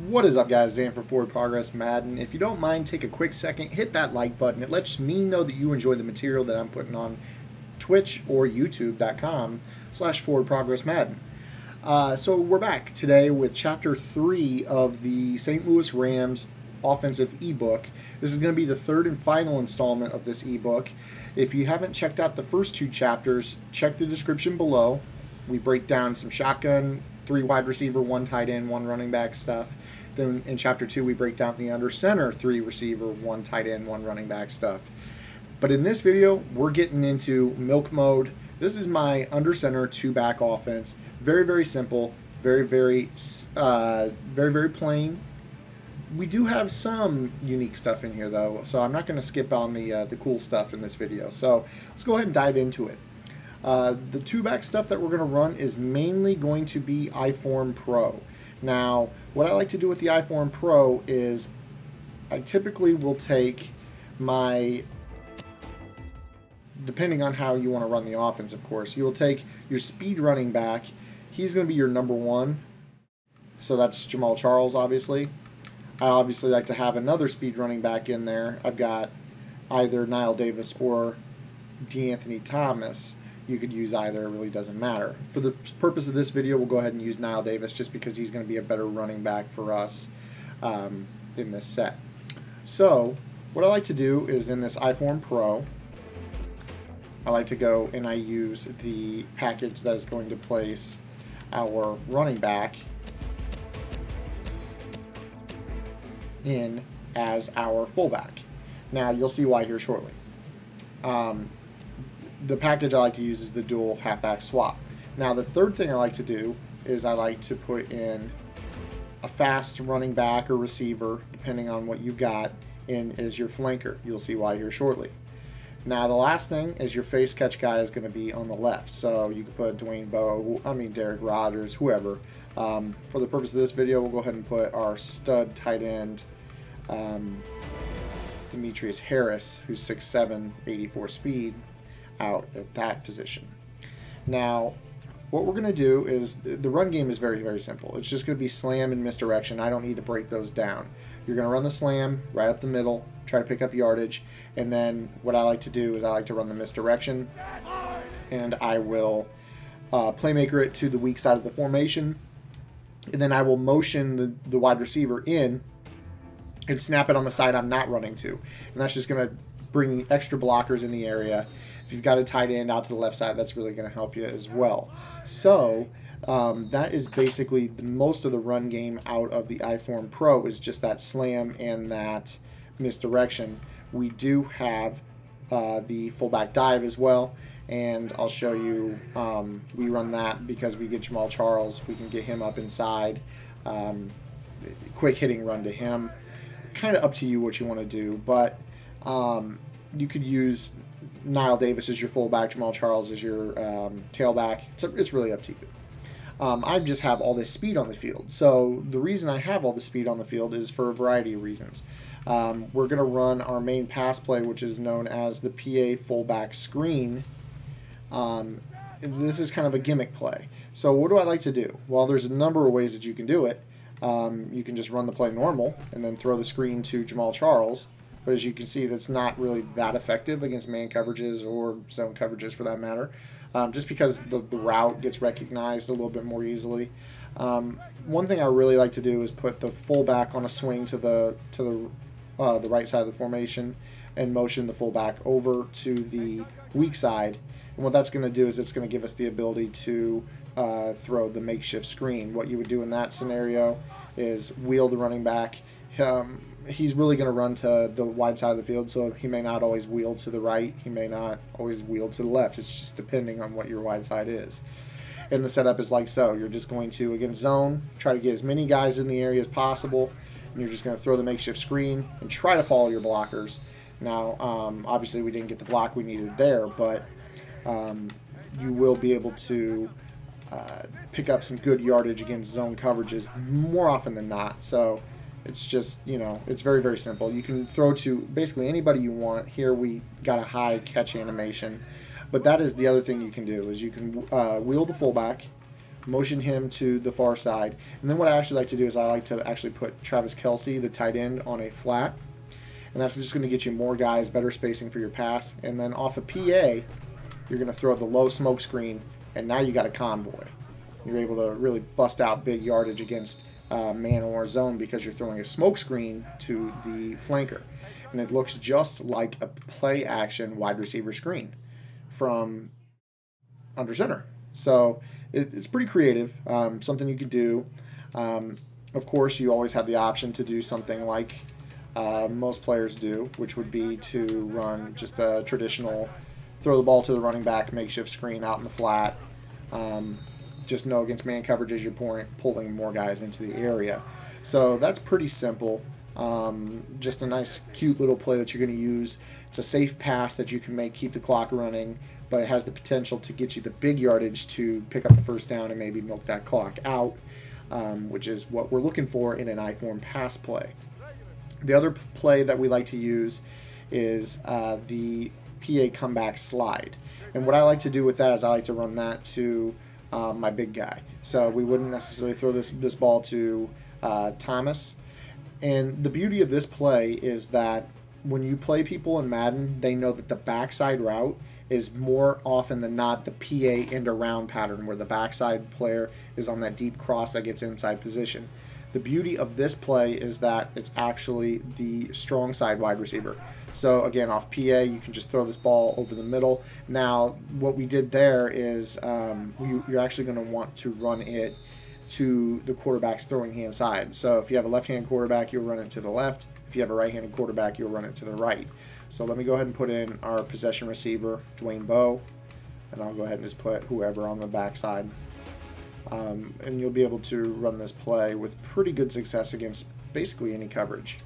What is up, guys? Zan for Forward Progress Madden. If you don't mind, take a quick second, hit that like button. It lets me know that you enjoy the material that I'm putting on Twitch or YouTube.com/Forward Progress Madden. So we're back today with Chapter 3 of the St. Louis Rams offensive ebook. This is going to be the third and final installment of this ebook. If you haven't checked out the first two chapters, check the description below. We break down some shotgun, 3 wide receiver, 1 tight end, 1 running back stuff. Then in Chapter 2, we break down the under center, 3 receiver, 1 tight end, 1 running back stuff. But in this video, we're getting into milk mode. This is my under center 2-back offense. Very, very simple. Very, very plain. We do have some unique stuff in here, though, so I'm not going to skip on the cool stuff in this video. So let's go ahead and dive into it. The 2-back stuff that we're going to run is mainly going to be iForm Pro. Now, what I like to do with the iForm Pro is I typically will take my, depending on how you want to run the offense, of course, you will take your speed running back. He's going to be your number 1. So that's Jamal Charles, obviously. I obviously like to have another speed running back in there. I've got either Niall Davis or D'Anthony Thomas. You could use either, it really doesn't matter. For the purpose of this video, we'll go ahead and use Niall Davis just because he's going to be a better running back for us in this set. So, what I like to do is in this iForm Pro, I like to go and I use the package that is going to place our running back in as our fullback. Now, you'll see why here shortly. The package I like to use is the dual halfback swap. Now, the third thing I like to do is I like to put in a fast running back or receiver, depending on what you've got, in as your flanker. You'll see why here shortly. Now, the last thing is your face catch guy is going to be on the left. So you can put Dwayne Bowe, Derek Rogers, whoever. For the purpose of this video, we'll go ahead and put our stud tight end, Demetrius Harris, who's 6'7", 84 speed, out at that position. Now, what we're going to do is, the run game is very, very simple. It's just going to be slam and misdirection. I don't need to break those down. You're going to run the slam right up the middle, try to pick up yardage, and then what I like to do is I like to run the misdirection, and I will playmaker it to the weak side of the formation, and then I will motion the wide receiver in and snap it on the side I'm not running to. And that's just going to bring extra blockers in the area. If you've got a tight end out to the left side, that's really going to help you as well. So that is basically most of the run game out of the iForm Pro is just that slam and that misdirection. We do have the fullback dive as well, and I'll show you. We run that because we get Jamal Charles. We can get him up inside. Quick hitting run to him. Kind of up to you what you want to do, but you could use Niall Davis as your fullback, Jamal Charles as your tailback. It's really up to you. I just have all this speed on the field. So the reason I have all the speed on the field is for a variety of reasons. We're going to run our main pass play, which is known as the PA fullback screen. This is kind of a gimmick play. So what do I like to do? Well, there's a number of ways that you can do it. You can just run the play normal and then throw the screen to Jamal Charles. But as you can see, that's not really that effective against man coverages or zone coverages for that matter, just because the route gets recognized a little bit more easily. One thing I really like to do is put the fullback on a swing to the right side of the formation and motion the fullback over to the weak side. And what that's going to do is it's going to give us the ability to throw the makeshift screen. What you would do in that scenario is wheel the running back. He's really going to run to the wide side of the field, so he may not always wheel to the right. He may not always wheel to the left. It's just depending on what your wide side is. And the setup is like so. You're just going to, against zone, try to get as many guys in the area as possible, and you're just going to throw the makeshift screen and try to follow your blockers. Now, obviously we didn't get the block we needed there, but you will be able to pick up some good yardage against zone coverages more often than not. So it's just, it's very, very simple. You can throw to basically anybody you want. Here we got a high catch animation. But that is the other thing you can do, is you can wheel the fullback, motion him to the far side. And then what I actually like to do is I like to actually put Travis Kelce, the tight end, on a flat. And that's just going to get you more guys, better spacing for your pass. And then off of PA, you're going to throw the low smoke screen, and now you got a convoy. You're able to really bust out big yardage against man or zone because you're throwing a smoke screen to the flanker. And it looks just like a play action wide receiver screen from under center. So it's pretty creative, something you could do. Of course, you always have the option to do something like most players do, which would be to run just a traditional throw the ball to the running back, makeshift screen out in the flat. Just know against man coverage as you're pulling more guys into the area. So that's pretty simple. Just a nice, cute little play that you're going to use. It's a safe pass that you can make, keep the clock running, but it has the potential to get you the big yardage to pick up the first down and maybe milk that clock out, which is what we're looking for in an I-form pass play. The other play that we like to use is the PA comeback slide. And what I like to do with that is I like to run that to my big guy. So we wouldn't necessarily throw this ball to Thomas. And the beauty of this play is that when you play people in Madden, they know that the backside route is more often than not the PA end around pattern where the backside player is on that deep cross that gets inside position. The beauty of this play is that it's actually the strong side wide receiver. So again, off PA, you can just throw this ball over the middle. Now, what we did there is you're actually going to want to run it to the quarterback's throwing hand side. So if you have a left-handed quarterback, you'll run it to the left. If you have a right-handed quarterback, you'll run it to the right. So let me go ahead and put in our possession receiver, Dwayne Bowe, and I'll go ahead and just put whoever on the backside. And you'll be able to run this play with pretty good success against basically any coverage.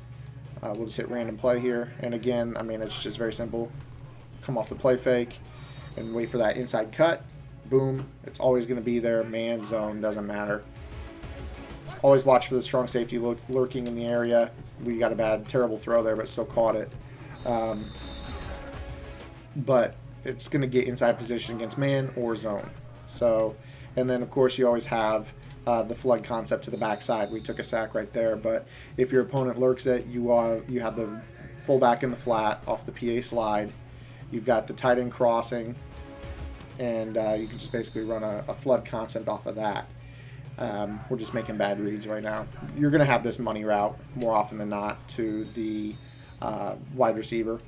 We'll just hit random play here, and again, I mean, it's just very simple. Come off the play fake and wait for that inside cut. Boom, it's always going to be there. Man, zone, doesn't matter. Always watch for the strong safety lurking in the area. We got a bad, terrible throw there, but still caught it. But it's going to get inside position against man or zone. So, and then of course you always have the flood concept to the backside. We took a sack right there, but if your opponent lurks it, you have the fullback in the flat off the PA slide. You've got the tight end crossing, and you can just basically run a flood concept off of that. We're just making bad reads right now. You're going to have this money route more often than not to the wide receiver.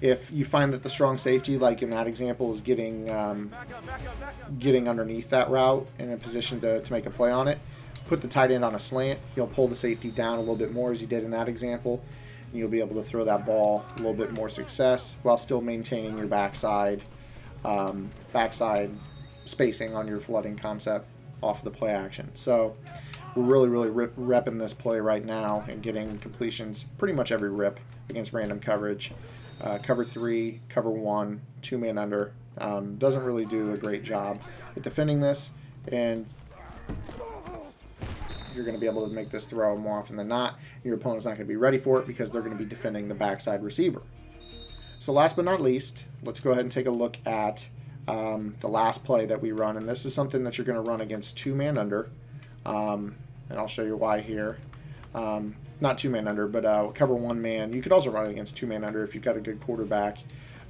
If you find that the strong safety, like in that example, is getting underneath that route in a position to make a play on it, put the tight end on a slant. He'll pull the safety down a little bit more as he did in that example, and you'll be able to throw that ball a little bit more success while still maintaining your backside spacing on your flooding concept off the play action. So we're really repping this play right now and getting completions pretty much every rip against random coverage. Cover 3, cover 1, 2-man under. Doesn't really do a great job at defending this, and you're going to be able to make this throw more often than not. Your opponent's not going to be ready for it because they're going to be defending the backside receiver. So last but not least, let's go ahead and take a look at the last play that we run, and this is something that you're going to run against 2-man under, and I'll show you why here. Not 2-man under, but cover 1-man. You could also run it against 2-man under if you've got a good quarterback,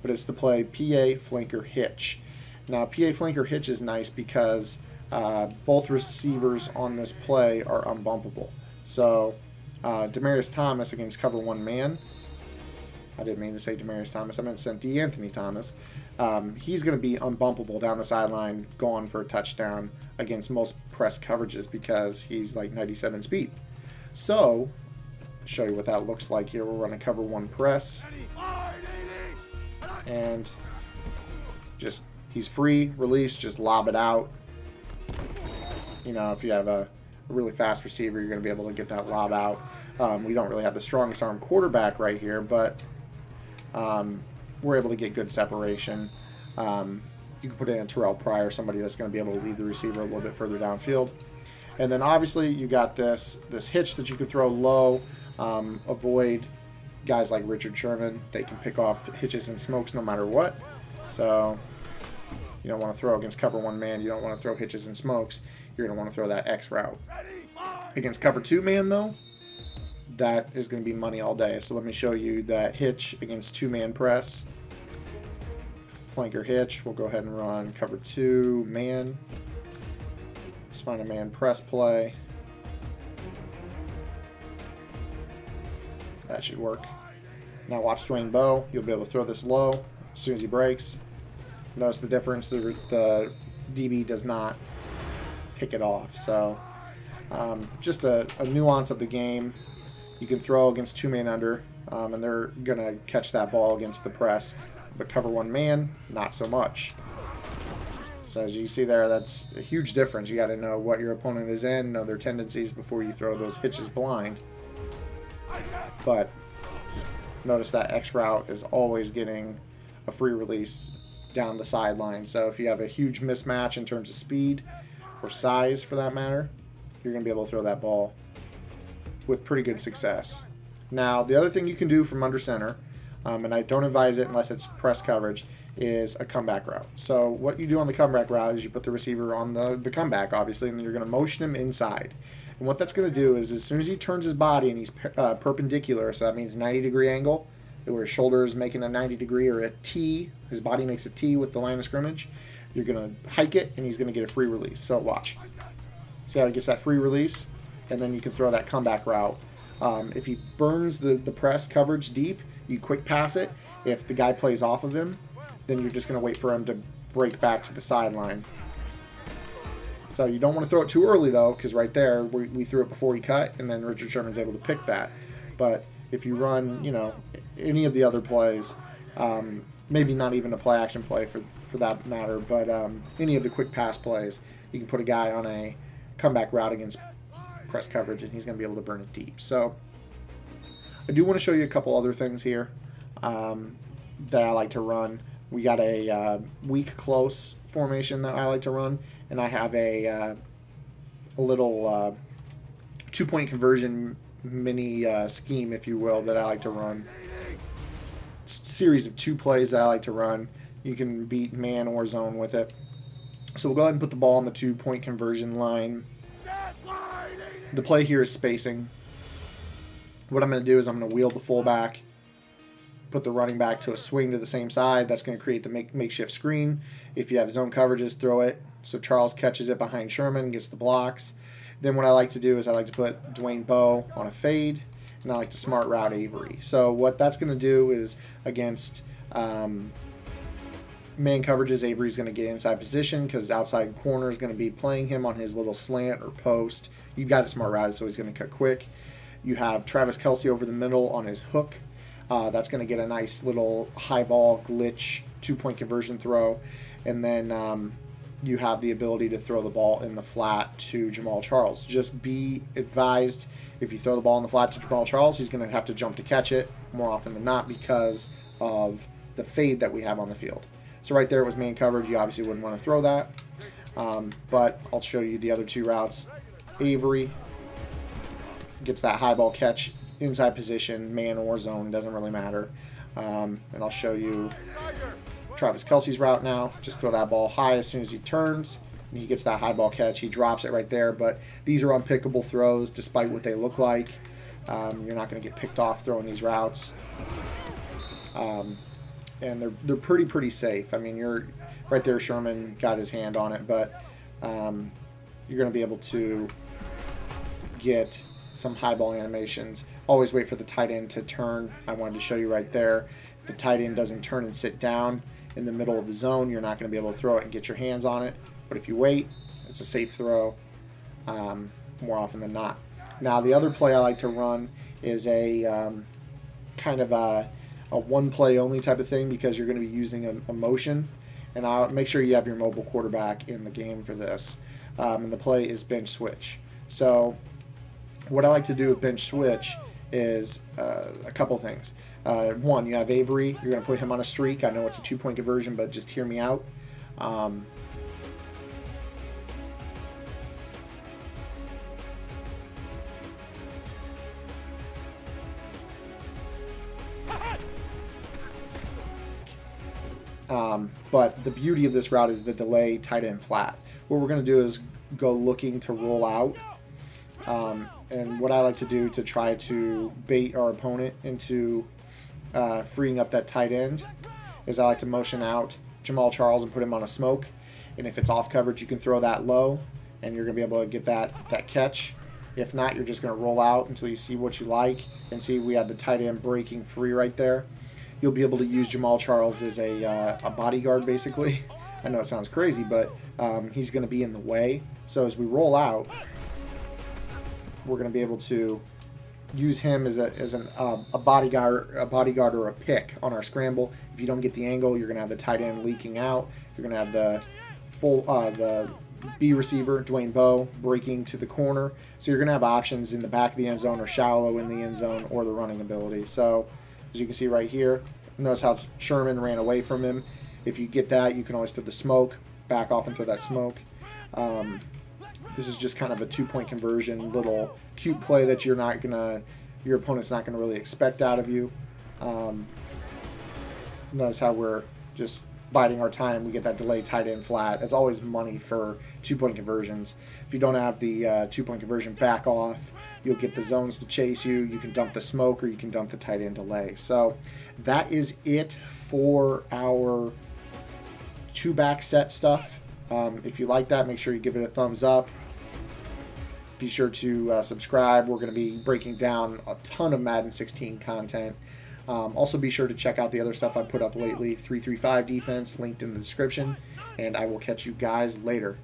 but it's the play PA flanker hitch. Now, PA flanker hitch is nice because both receivers on this play are unbumpable. So Demaryius Thomas against cover 1-man. I didn't mean to say Demaryius Thomas. I meant to say DeAnthony Thomas. He's going to be unbumpable down the sideline, going for a touchdown against most press coverages because he's like 97 speed. So, show you what that looks like here. We're running cover 1 press. And just, he's free, release, just lob it out. You know, if you have a really fast receiver, you're going to be able to get that lob out. We don't really have the strongest arm quarterback right here, but we're able to get good separation. You can put in a Terrell Pryor, somebody that's going to be able to lead the receiver a little bit further downfield. And then obviously you got this hitch that you can throw low, avoid guys like Richard Sherman. They can pick off hitches and smokes no matter what. So You don't want to throw against cover 1 man. You don't want to throw hitches and smokes. You're going to want to throw that X route. Against cover 2 man, though, that is going to be money all day. So let me show you that hitch against 2-man press. Flanker hitch. We'll go ahead and run cover 2 man. Let's find a man press play. That should work. Now watch Dwayne Bowe. You'll be able to throw this low as soon as he breaks. Notice the difference. The DB does not pick it off. So just a nuance of the game. You can throw against 2-man under, and they're going to catch that ball against the press. But cover 1 man, not so much. So as you see there, that's a huge difference. You got to know what your opponent is in, know their tendencies before you throw those hitches blind. But notice that X route is always getting a free release down the sideline. So if you have a huge mismatch in terms of speed or size for that matter, you're going to be able to throw that ball with pretty good success. Now, the other thing you can do from under center, and I don't advise it unless it's press coverage, is a comeback route. So what you do on the comeback route is you put the receiver on the comeback, obviously, and then you're going to motion him inside. And what that's going to do is as soon as he turns his body and he's perpendicular, so that means 90-degree angle, where his shoulder is making a 90-degree or a T, his body makes a T with the line of scrimmage, you're going to hike it and he's going to get a free release. So watch. See how he gets that free release? And then you can throw that comeback route. If he burns the press coverage deep, you quick pass it. If the guy plays off of him, then you're just going to wait for him to break back to the sideline. So you don't want to throw it too early, though, because right there, we threw it before he cut, and then Richard Sherman's able to pick that. But if you run, you know, any of the other plays, maybe not even a play-action play for that matter, but any of the quick pass plays, you can put a guy on a comeback route against press coverage, and he's going to be able to burn it deep. So I do want to show you a couple other things here that I like to run. We got a weak close formation that I like to run, and I have a little 2-point conversion mini scheme, if you will, that I like to run. Series of 2 plays that I like to run. You can beat man or zone with it. So we'll go ahead and put the ball on the 2-point conversion line. The play here is spacing. What I'm going to do is I'm going to wheel the fullback, put the running back to a swing to the same side. That's going to create the makeshift screen. If you have zone coverages, throw it. So Charles catches it behind Sherman, gets the blocks. Then what I like to do is I like to put Dwayne Bowe on a fade, and I like to smart route Avery. So what that's going to do is against man coverages, Avery's going to get inside position because outside corner is going to be playing him on his little slant or post. You've got to smart route, so he's going to cut quick. You have Travis Kelce over the middle on his hook. That's going to get a nice little high ball glitch 2-point conversion throw. And then you have the ability to throw the ball in the flat to Jamal Charles. Just be advised, if you throw the ball in the flat to Jamal Charles, he's going to have to jump to catch it more often than not because of the fade that we have on the field. So right there it was man coverage. You obviously wouldn't want to throw that. But I'll show you the other 2 routes. Avery gets that high ball catch inside position, man or zone, doesn't really matter. And I'll show you Travis Kelce's route now. Just throw that ball high as soon as he turns. And he gets that high ball catch. He drops it right there. But these are unpickable throws despite what they look like. You're not going to get picked off throwing these routes. And they're pretty safe. I mean, you're right there. Sherman got his hand on it, but you're going to be able to get some high ball animations. Always wait for the tight end to turn. I wanted to show you right there. If the tight end doesn't turn and sit down in the middle of the zone, you're not going to be able to throw it and get your hands on it. But if you wait, it's a safe throw more often than not. Now, the other play I like to run is a kind of a one-play only type of thing because you're going to be using a motion. And I'll make sure you have your mobile quarterback in the game for this. And the play is bench switch. So what I like to do with bench switch is a couple things. One, you have Avery. You're going to put him on a streak. I know it's a 2-point conversion, but just hear me out. But the beauty of this route is the delay tight end flat. What we're going to do is go looking to roll out. And what I like to do to try to bait our opponent into freeing up that tight end is I like to motion out Jamal Charles and put him on a smoke. And if it's off coverage, you can throw that low, and you're going to be able to get that catch. If not, you're just going to roll out until you see what you like. And see, we have the tight end breaking free right there. You'll be able to use Jamal Charles as a bodyguard, basically. I know it sounds crazy, but he's going to be in the way. So as we roll out, we're going to be able to use him as a bodyguard or a pick on our scramble. If you don't get the angle, you're going to have the tight end leaking out. You're going to have the B receiver, Dwayne Bowe, breaking to the corner. So you're going to have options in the back of the end zone or shallow in the end zone or the running ability. So as you can see right here, notice how Sherman ran away from him. If you get that, you can always throw the smoke, back off and throw that smoke. This is just kind of a 2-point conversion, little cute play that your opponent's not gonna really expect out of you. Notice how we're just biding our time. We get that delay tight end flat. That's always money for 2-point conversions. If you don't have the 2-point conversion, back off. You'll get the zones to chase you. You can dump the smoke or you can dump the tight end delay. So that is it for our 2-back set stuff. If you like that, make sure you give it a thumbs up. Be sure to subscribe. We're going to be breaking down a ton of Madden 16 content. Also, be sure to check out the other stuff I put up lately. 335 defense, linked in the description. And I will catch you guys later.